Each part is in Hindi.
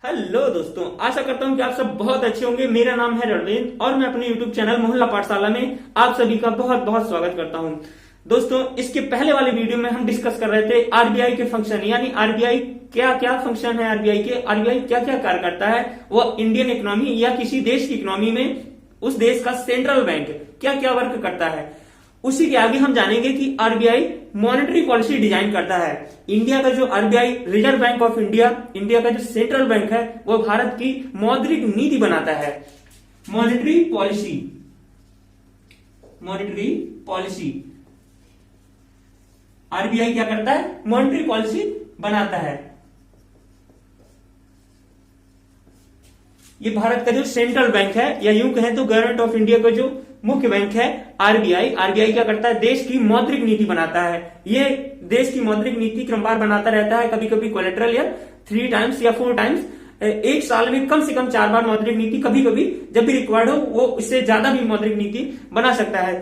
हेलो दोस्तों, आशा करता हूँ कि आप सब बहुत अच्छे होंगे। मेरा नाम है रणवीर और मैं अपने यूट्यूब चैनल मोहल्ला पाठशाला में आप सभी का बहुत बहुत स्वागत करता हूँ। दोस्तों, इसके पहले वाले वीडियो में हम डिस्कस कर रहे थे आरबीआई के फंक्शन, यानी आरबीआई क्या क्या फंक्शन है, आरबीआई के, आरबीआई क्या क्या कार्य करता है, वो इंडियन इकोनॉमी या किसी देश की इकोनॉमी में उस देश का सेंट्रल बैंक क्या क्या वर्क करता है। उसी के आगे हम जानेंगे कि आरबीआई मॉनेटरी पॉलिसी डिजाइन करता है। इंडिया का जो RBI, reserve bank of India, India का जो सेंट्रल बैंक है, वो भारत की मौद्रिक नीति बनाता है। Monetary policy, monetary policy RBI क्या करता है? मॉनेटरी पॉलिसी बनाता है। ये भारत का जो सेंट्रल बैंक है, या यूं कहें तो गवर्नमेंट ऑफ इंडिया का जो मुख्य बैंक है आरबीआई, आरबीआई क्या करता है? देश की मौद्रिक नीति बनाता है। ये देश की मौद्रिक नीति क्रमवार बनाता रहता है, कभी कभी कोलेट्रल या 3 टाइम्स या 4 टाइम्स, एक साल में कम से कम 4 बार मौद्रिक नीति, कभी कभी जब भी रिक्वायर्ड हो वो इससे ज्यादा भी मौद्रिक नीति बना सकता है।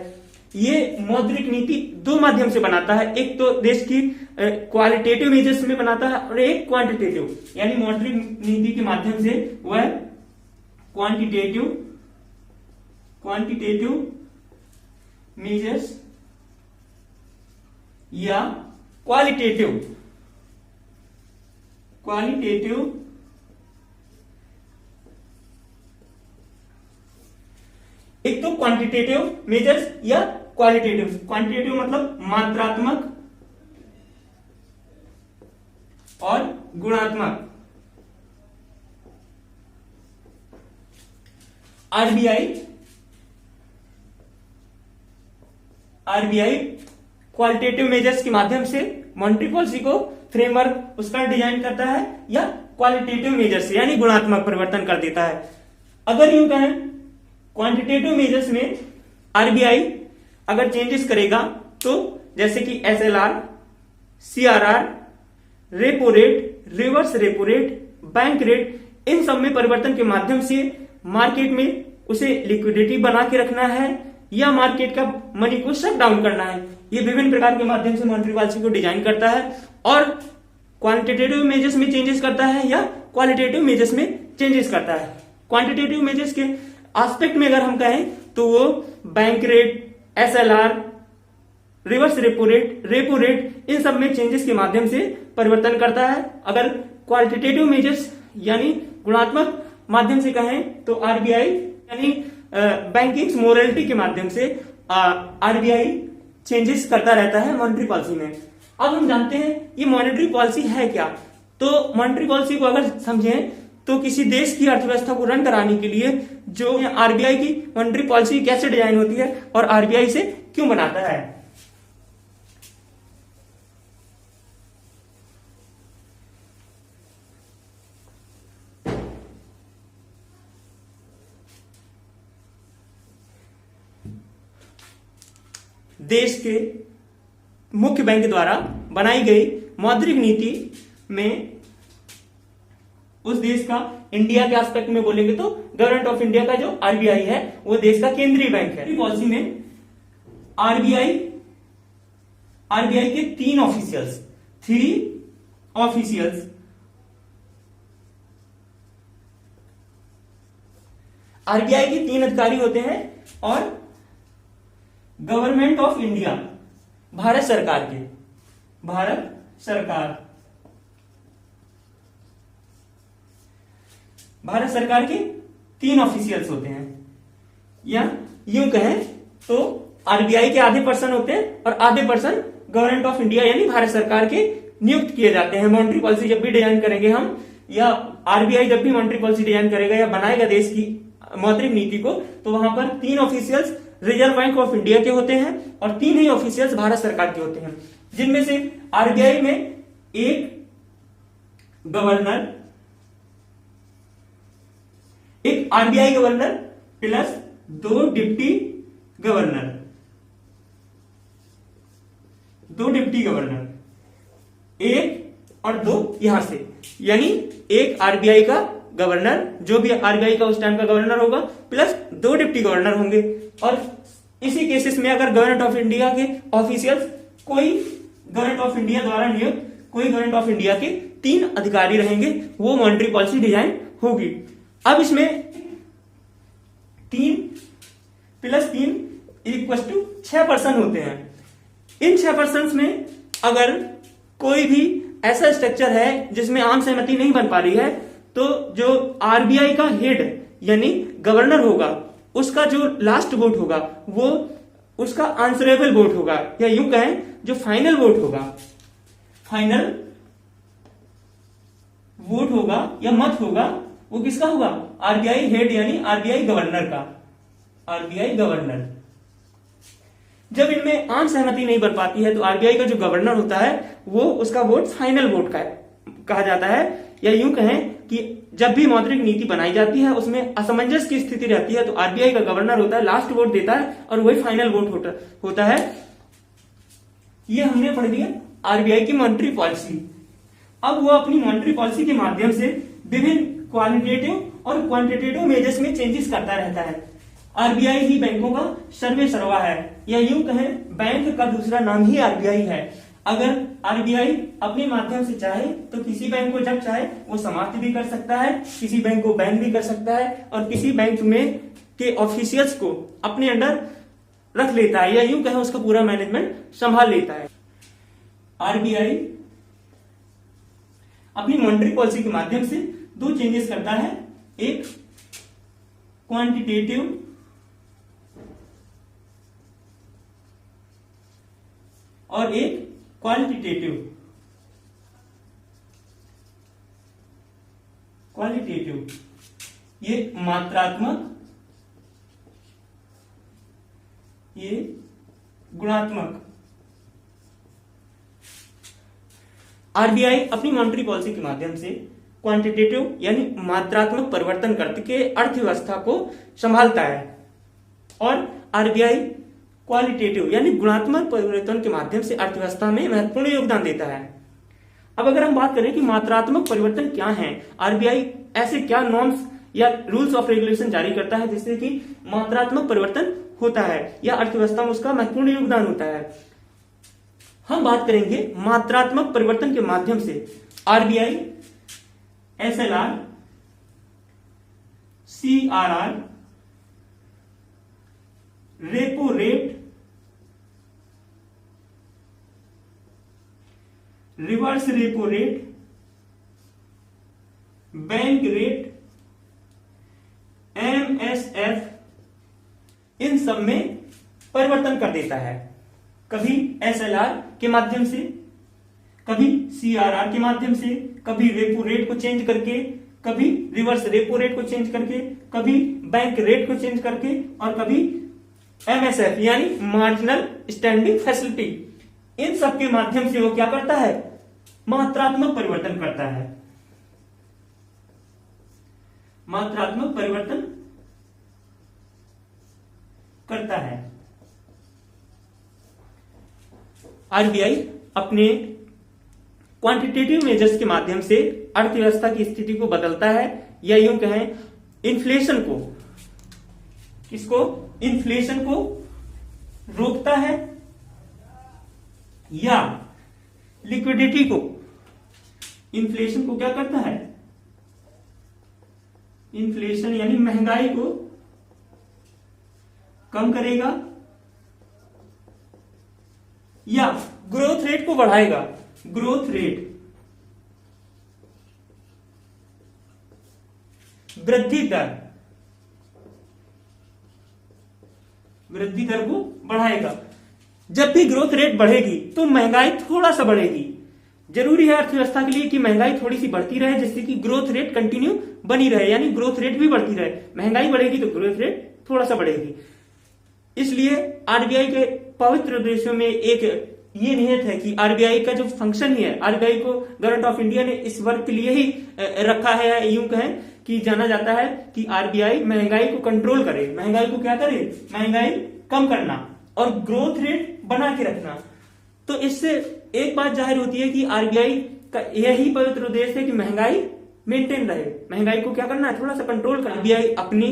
ये मौद्रिक नीति 2 माध्यम से बनाता है, एक तो देश की क्वालिटेटिव मेजर्स में बनाता है और एक क्वांटिटेटिव, यानी मौद्रिक नीति के माध्यम से वह क्वांटिटेटिव मेजर्स या क्वालिटेटिव एक तो क्वांटिटेटिव मेजर्स या क्वांटिटेटिव मतलब मात्रात्मक और गुणात्मक। आरबीआई क्वालिटेटिव मेजर्स के माध्यम से मॉनेटरी पॉलिसी को फ्रेमवर्क उसका डिजाइन करता है, या क्वालिटेटिव मेजर्स से यानी गुणात्मक परिवर्तन कर देता है। अगर यूं कहें क्वांटिटेटिव मेजर्स में आरबीआई अगर चेंजेस करेगा तो जैसे कि SLR, CRR, repo rate, reverse repo rate, bank rate, इन सब में परिवर्तन के माध्यम से मार्केट में उसे लिक्विडिटी बना के रखना है या मार्केट का मनी को शट डाउन करना है। ये विभिन्न प्रकार के माध्यम से मॉनेटरी पॉलिसी को डिजाइन करता है और क्वांटिटेटिव मेजर्स में चेंजेस करता है या क्वालिटेटिव मेजर्स में चेंजेस करता है। क्वांटिटेटिव मेजर्स के एस्पेक्ट में अगर हम कहें तो वो bank rate, SLR, reverse repo rate, इन सब में चेंजेस के माध्यम से परिवर्तन करता है। अगर क्वालिटेटिव मेजर्स यानी गुणात्मक माध्यम से कहें तो आरबीआई यानी बैंकिंग मोरालिटी के माध्यम से आरबीआई चेंजेस करता रहता है मॉनेटरी पॉलिसी में। अब हम जानते हैं ये मॉनेटरी पॉलिसी है क्या। तो मॉनेटरी पॉलिसी को अगर समझें तो किसी देश की अर्थव्यवस्था को रन कराने के लिए जो आरबीआई की मॉनेटरी पॉलिसी कैसे डिजाइन होती है और आरबीआई से क्यों बनाता है। देश के मुख्य बैंक द्वारा बनाई गई मौद्रिक नीति में उस देश का, इंडिया के एस्पेक्ट में बोलेंगे तो गवर्नमेंट ऑफ इंडिया का जो आरबीआई है वो देश का केंद्रीय बैंक है। पॉलिसी में आरबीआई के 3 ऑफिशियल्स आरबीआई के 3 अधिकारी होते हैं और गवर्नमेंट ऑफ इंडिया, भारत सरकार के 3 ऑफिशियल्स होते हैं। या यूं कहें तो आरबीआई के आधे पर्सन होते हैं और आधे पर्सन गवर्नमेंट ऑफ इंडिया यानी भारत सरकार के नियुक्त किए जाते हैं। मॉनेटरी पॉलिसी जब भी डिजाइन करेंगे हम, या आरबीआई जब भी मॉनेटरी पॉलिसी डिजाइन करेगा या बनाएगा देश की मौद्रिक नीति को, तो वहां पर 3 officials reserve bank of India के होते हैं और 3 ही ऑफिशियल्स भारत सरकार के होते हैं, जिनमें से आरबीआई में एक RBI governor plus 2 deputy governor, 1 और 2 यहां से, यानी एक आरबीआई का गवर्नर, जो भी आरबीआई का उस टाइम का गवर्नर होगा, प्लस 2 डिप्टी गवर्नर होंगे। और इसी केसेस में अगर गवर्नमेंट ऑफ इंडिया के ऑफिशियल्स कोई गवर्नमेंट ऑफ इंडिया द्वारा नियुक्त कोई गवर्नमेंट ऑफ इंडिया के 3 अधिकारी रहेंगे, वो मॉनेटरी पॉलिसी डिजाइन होगी। अब इसमें 3 + 3 = 6 पर्सन होते हैं। इन 6 पर्सन में अगर कोई भी ऐसा स्ट्रक्चर है जिसमें आम सहमति नहीं बन पा रही है, तो जो आरबीआई का हेड यानी गवर्नर होगा, उसका जो लास्ट वोट होगा वो उसका आंसरेबल वोट होगा, या यूं कहें जो फाइनल वोट होगा, फाइनल वोट होगा या मत होगा, वो किसका होगा? आरबीआई हेड यानी आरबीआई गवर्नर का, आरबीआई गवर्नर। जब इनमें आम सहमति नहीं बन पाती है तो आरबीआई का जो गवर्नर होता है वो उसका वोट फाइनल वोट का कहा जाता है, या यूं कहें कि जब भी मौद्रिक नीति बनाई जाती है उसमें असमंजस की स्थिति रहती है तो आरबीआई का गवर्नर होता है, लास्ट वोट देता है और वही फाइनल वोट होता है। ये हमने पढ़ लिया आरबीआई की मॉनेटरी पॉलिसी। अब वो अपनी मॉनेटरी पॉलिसी के माध्यम से विभिन्न क्वालिटेटिव और क्वांटिटेटिव मेजर्स में चेंजेस करता रहता है। आरबीआई ही बैंकों का सर्वे सर्वा है, या यूं कहें बैंक का दूसरा नाम ही आरबीआई है। अगर आरबीआई अपने माध्यम से चाहे तो किसी बैंक को जब चाहे वो समाप्त भी कर सकता है, किसी बैंक को बैन भी कर सकता है, और किसी बैंक में के ऑफिशियल्स को अपने अंडर रख लेता है, या यूं कहें उसका पूरा मैनेजमेंट संभाल लेता है। आरबीआई अपनी मॉनेटरी पॉलिसी के माध्यम से 2 चेंजेस करता है, एक क्वांटिटेटिव और एक क्वालिटेटिव। क्वालिटेटिव ये मात्रात्मक, ये गुणात्मक। आरबीआई अपनी मॉनेटरी पॉलिसी के माध्यम से क्वांटिटेटिव यानी मात्रात्मक परिवर्तन करके अर्थव्यवस्था को संभालता है, और आरबीआई क्वालिटेटिव यानी गुणात्मक परिवर्तन के माध्यम से अर्थव्यवस्था में महत्वपूर्ण योगदान देता है। अब अगर हम बात करें कि मात्रात्मक परिवर्तन क्या है, आरबीआई ऐसे क्या नॉर्म्स या रूल्स ऑफ रेगुलेशन जारी करता है जिससे कि मात्रात्मक परिवर्तन होता है या अर्थव्यवस्था में उसका महत्वपूर्ण योगदान होता है। हम बात करेंगे मात्रात्मक परिवर्तन के माध्यम से RBI SLR, CRR, repo rate, reverse repo rate, bank rate, MSF, इन सब में परिवर्तन कर देता है। कभी एसएलआर के माध्यम से, कभी सीआरआर के माध्यम से, कभी रेपो रेट को चेंज करके, कभी रिवर्स रेपो रेट को चेंज करके, कभी बैंक रेट को चेंज करके, और कभी एमएसएफ यानी मार्जिनल स्टैंडिंग फैसिलिटी, इन सब के माध्यम से वो क्या करता है? मात्रात्मक परिवर्तन करता है। मात्रात्मक परिवर्तन करता है। आरबीआई अपने क्वांटिटेटिव मेजर्स के माध्यम से अर्थव्यवस्था की स्थिति को बदलता है, या यूं कहें इन्फ्लेशन को, किसको? इन्फ्लेशन को रोकता है, या लिक्विडिटी को, इन्फ्लेशन को क्या करता है? इन्फ्लेशन यानी महंगाई को कम करेगा, या ग्रोथ रेट को बढ़ाएगा। ग्रोथ रेट, वृद्धि दर, वृद्धि दर को बढ़ाएगा। जब भी ग्रोथ रेट बढ़ेगी तो महंगाई थोड़ा सा बढ़ेगी। जरूरी है अर्थव्यवस्था के लिए कि महंगाई थोड़ी सी बढ़ती रहे जिससे कि ग्रोथ रेट कंटिन्यू बनी रहे, यानी ग्रोथ रेट भी बढ़ती रहे। महंगाई बढ़ेगी तो ग्रोथ रेट थोड़ा सा बढ़ेगी। इसलिए आरबीआई के पवित्र उद्देश्यों में एक ये निहित है कि आरबीआई का जो फंक्शन ही है, आरबीआई को गवर्नमेंट ऑफ इंडिया ने इस वर्क के लिए ही रखा है। यूं कहें कि जाना जाता है कि आरबीआई महंगाई को कंट्रोल करे, महंगाई को क्या करे? महंगाई कम करना और ग्रोथ रेट बना के रखना। तो इससे एक बात जाहिर होती है कि आरबीआई का यही पवित्र उद्देश्य है कि महंगाई मेंटेन रहे, महंगाई को क्या करना है? थोड़ा सा कंट्रोल करना। आरबीआई अपनी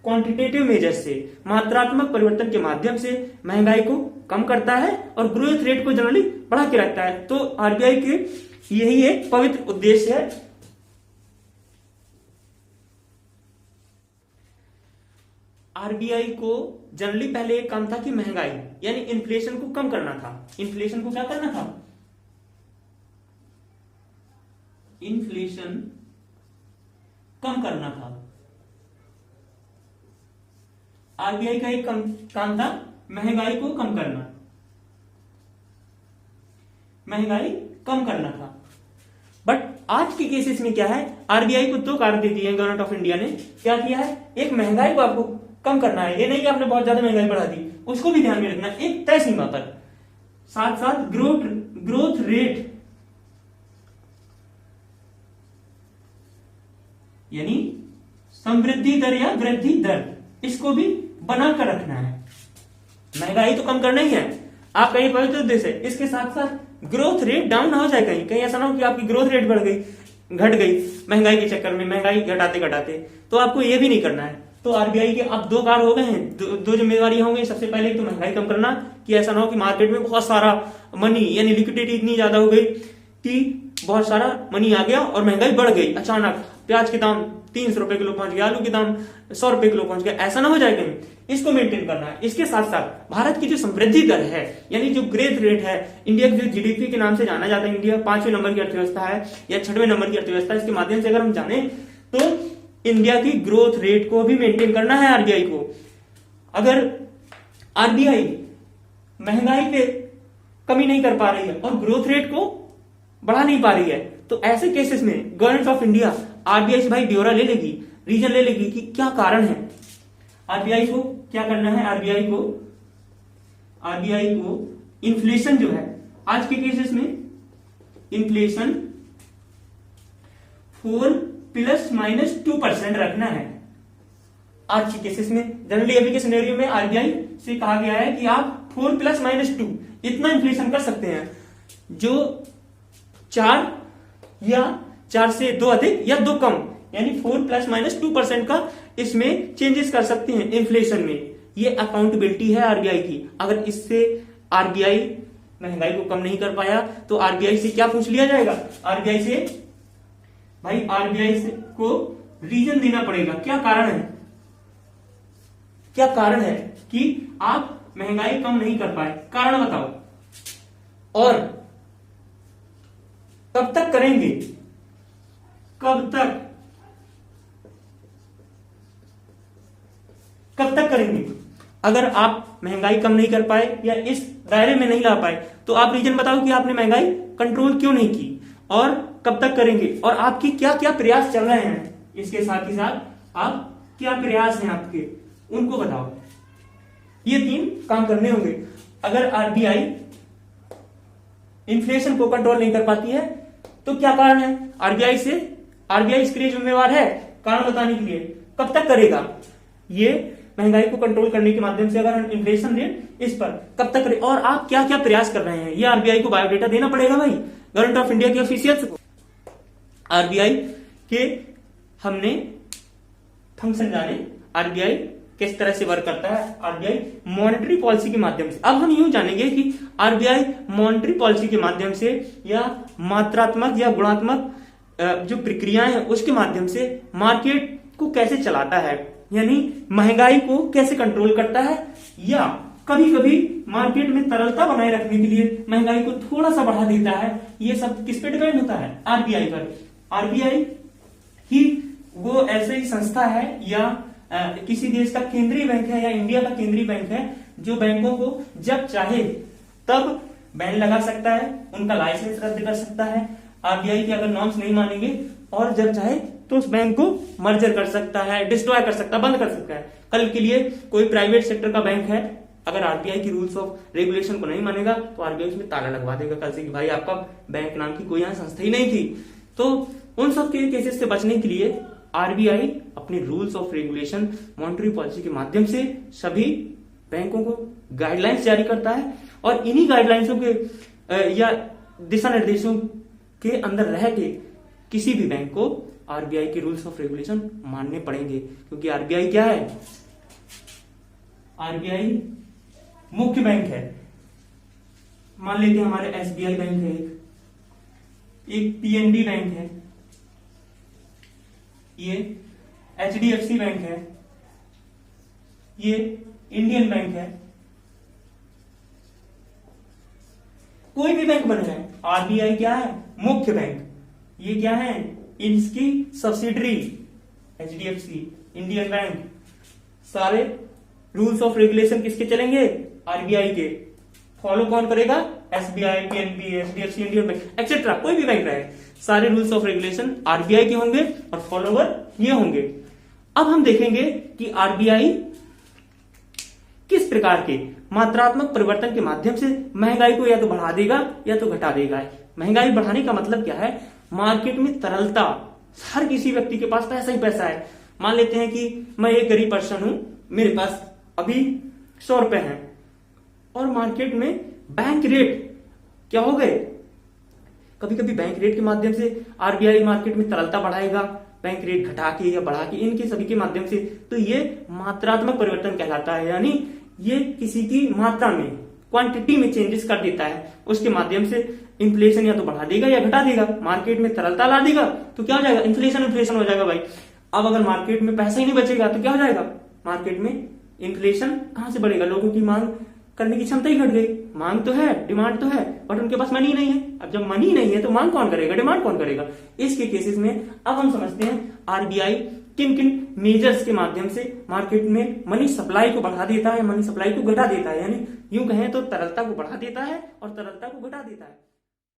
क्वांटिटेटिव मेजर से, मात्रात्मक परिवर्तन के माध्यम से महंगाई को कम करता है और ग्रोथ रेट को जनरली बढ़ा के रखता है। तो आरबीआई के यही एक पवित्र उद्देश्य है। आरबीआई को जनरली पहले एक काम था कि महंगाई यानी इन्फ्लेशन को कम करना था। इन्फ्लेशन को क्या करना था? इन्फ्लेशन कम करना था। आरबीआई का एक काम था महंगाई को कम करना, महंगाई कम करना था। बट आज के केसेस में क्या है, आरबीआई को दो कार्य दे दिए हैं गवर्नमेंट ऑफ इंडिया ने। क्या किया है? एक, महंगाई को आपको कम करना है, ये नहीं कि आपने बहुत ज्यादा महंगाई बढ़ा दी, उसको भी ध्यान में रखना एक तय सीमा पर। साथ साथ ग्रोथ रेट यानी समृद्धि दर या वृद्धि दर, इसको भी बनाकर रखना है। महंगाई तो कम करना ही है, आप कहीं पहुंचे उद्देश्य है, इसके साथ साथ ग्रोथ रेट डाउन ना हो जाए, कहीं कहीं ऐसा ना हो कि आपकी ग्रोथ रेट बढ़ गई, घट गई महंगाई के चक्कर में, महंगाई घटाते घटाते, तो आपको ये भी नहीं करना है। तो आरबीआई के अब दो कार्य हो गए हैं, दो जिम्मेदारी होंगी। सबसे पहले तो महंगाई कम करना, कि ऐसा ना हो कि मार्केट में बहुत सारा मनी यानी लिक्विडिटी इतनी ज्यादा हो गई कि बहुत सारा मनी आ गया और महंगाई बढ़ गई अचानक, प्याज के दाम 300 रुपए किलो पहुंच गया, आलू के दाम 100 रुपए किलो पहुंच गया, ऐसा ना हो जाए कहीं, इसको मेंटेन करना है। इसके साथ साथ भारत की जो समृद्धि दर है यानी जो ग्रोथ रेट है, इंडिया की जो जीडीपी के नाम से जाना जाता है, इंडिया 5वें नंबर की अर्थव्यवस्था है या 6वें नंबर की अर्थव्यवस्था है, इसके माध्यम से अगर हम जाने तो इंडिया की ग्रोथ रेट को भी मेंटेन करना है आरबीआई को। अगर आरबीआई महंगाई पे कमी नहीं कर पा रही है और ग्रोथ रेट को बढ़ा नहीं पा रही है, तो ऐसे केसेस में गवर्नमेंट ऑफ इंडिया आरबीआई से भाई ब्यौरा ले लेगी, रीजन ले लेगी कि क्या कारण है। आरबीआई को क्या करना है, आरबीआई को इन्फ्लेशन जो है आज के केसेस में इन्फ्लेशन 4+-2% रखना है। आज के केसेस में जनरली अभी के सिनेरियो में आरबीआई से कहा गया है कि आप 4+-2 इतना इन्फ्लेशन कर सकते हैं, जो 4 या 4 से 2 अधिक या 2 कम, यानी 4+-2% का इसमें चेंजेस कर सकते हैं इन्फ्लेशन में। ये अकाउंटेबिलिटी है आरबीआई की। अगर इससे आरबीआई महंगाई को कम नहीं कर पाया तो आरबीआई से क्या पूछ लिया जाएगा, आरबीआई से को रीजन देना पड़ेगा, क्या कारण है, क्या कारण है कि आप महंगाई कम नहीं कर पाए, कारण बताओ, और कब तक करेंगे, कब तक करेंगे। अगर आप महंगाई कम नहीं कर पाए या इस दायरे में नहीं ला पाए तो आप रीजन बताओ कि आपने महंगाई कंट्रोल क्यों नहीं की और कब तक करेंगे, और आपकी क्या क्या प्रयास चल रहे हैं, इसके साथ ही साथ आप क्या प्रयास हैं आपके, उनको बताओ। ये 3 काम करने होंगे। अगर आरबीआई इन्फ्लेशन को कंट्रोल नहीं कर पाती है तो क्या कारण है, आरबीआई इसके लिए जिम्मेवार है कारण बताने के लिए। कब तक करेगा, ये महंगाई को कंट्रोल करने के माध्यम से, अगर इन्फ्लेशन रेट इस पर कब तक करे, और आप क्या क्या प्रयास कर रहे हैं, ये आरबीआई को बायोडेटा देना पड़ेगा भाई, गवर्नमेंट ऑफ इंडिया के ऑफिशियल्स को। आरबीआई के हमने फंक्शन जाने, आरबीआई किस तरह से वर्क करता है, आरबीआई मॉनेटरी पॉलिसी के माध्यम से। अब हम यूं जानेंगे कि आरबीआई मॉनेटरी पॉलिसी के माध्यम से या मात्रात्मक या गुणात्मक जो प्रक्रियाएं हैं उसके माध्यम से मार्केट को कैसे चलाता है, यानी महंगाई को कैसे कंट्रोल करता है, या कभी कभी मार्केट में तरलता बनाए रखने के लिए महंगाई को थोड़ा सा बढ़ा देता है। ये सब किस पे डिपेंड होता है, आरबीआई पर। आरबीआई ही वो ऐसे ही संस्था है या किसी देश का केंद्रीय बैंक है या इंडिया का केंद्रीय बैंक है जो बैंकों को जब चाहे तब बैन लगा सकता है, उनका लाइसेंस रद्द कर सकता है आरबीआई के अगर नॉर्म्स नहीं मानेंगे, और जब चाहे तो उस बैंक को मर्जर कर सकता है, डिस्ट्रॉय कर सकता है, बंद कर सकता है। कल के लिए कोई प्राइवेट सेक्टर का बैंक है, अगर आरबीआई की रूल्स ऑफ रेगुलेशन को नहीं मानेगा तो आरबीआई उसमें ताला लगवा देगा कल से कि भाई आपका बैंक नाम की कोई यहाँ संस्था ही नहीं थी। तो उन सब के केसेस से बचने के लिए आरबीआई अपने rules of regulation monetary policy के माध्यम से सभी बैंकों को गाइडलाइंस जारी करता है, और इन्हीं गाइडलाइंसों के या दिशा निर्देशों के अंदर रह के किसी भी बैंक को आरबीआई के रूल्स ऑफ रेगुलेशन मानने पड़ेंगे, क्योंकि आरबीआई क्या है, आरबीआई मुख्य बैंक है। मान लेते हैं हमारे एसबीआई बैंक है एक, एक पीएनबी बैंक है, ये एचडीएफसी बैंक है, ये इंडियन बैंक है, कोई भी बैंक बन जाए, आरबीआई क्या है? मुख्य बैंक। ये क्या है? इसकी सब्सिडरी, एचडीएफसी, इंडियन बैंक। सारे रूल्स ऑफ रेगुलेशन किसके चलेंगे? आरबीआई के। फॉलो कौन करेगा? SBI, PNB, HDFC, Indian bank etcetera, कोई भी बैंक रहे, सारे रूल्स ऑफ रेगुलेशन आरबीआई के होंगे और फॉलोवर ये होंगे। अब हम देखेंगे कि आरबीआई किस प्रकार के मात्रात्मक परिवर्तन के माध्यम से महंगाई को या तो बढ़ा देगा या तो घटा देगा। महंगाई बढ़ाने का मतलब क्या है? मार्केट में तरलता, हर किसी व्यक्ति के पास पैसा ही पैसा है। मान लेते हैं कि मैं एक गरीब पर्सन हूं, मेरे पास अभी 100 रुपए हैं और मार्केट में बैंक रेट क्या हो गए? कभी कभी बैंक रेट के माध्यम से आरबीआई मार्केट में तरलता बढ़ाएगा, बैंक रेट घटा के या बढ़ा के, इनके सभी के माध्यम से। तो ये मात्रात्मक परिवर्तन कहलाता है, यानी ये किसी की मात्रा में, क्वांटिटी में चेंजेस कर देता है। उसके माध्यम से इन्फ्लेशन या तो बढ़ा देगा या घटा देगा, मार्केट में तरलता ला देगा तो क्या हो जाएगा? इन्फ्लेशन हो जाएगा भाई। अब अगर मार्केट में पैसा ही नहीं बचेगा तो क्या हो जाएगा? मार्केट में इन्फ्लेशन कहां से बढ़ेगा? लोगों की मांग करने की क्षमता ही घट गई। मांग तो है, डिमांड तो है, बट उनके पास मनी नहीं है। अब जब मनी नहीं है तो मांग कौन करेगा? डिमांड कौन करेगा? इसके केसेस में अब हम समझते हैं आरबीआई किन किन मेजर्स के माध्यम से मार्केट में मनी सप्लाई को बढ़ा देता है, मनी सप्लाई को घटा देता है। यानी यूं कहें तो तरलता को बढ़ा देता है और तरलता को घटा देता है।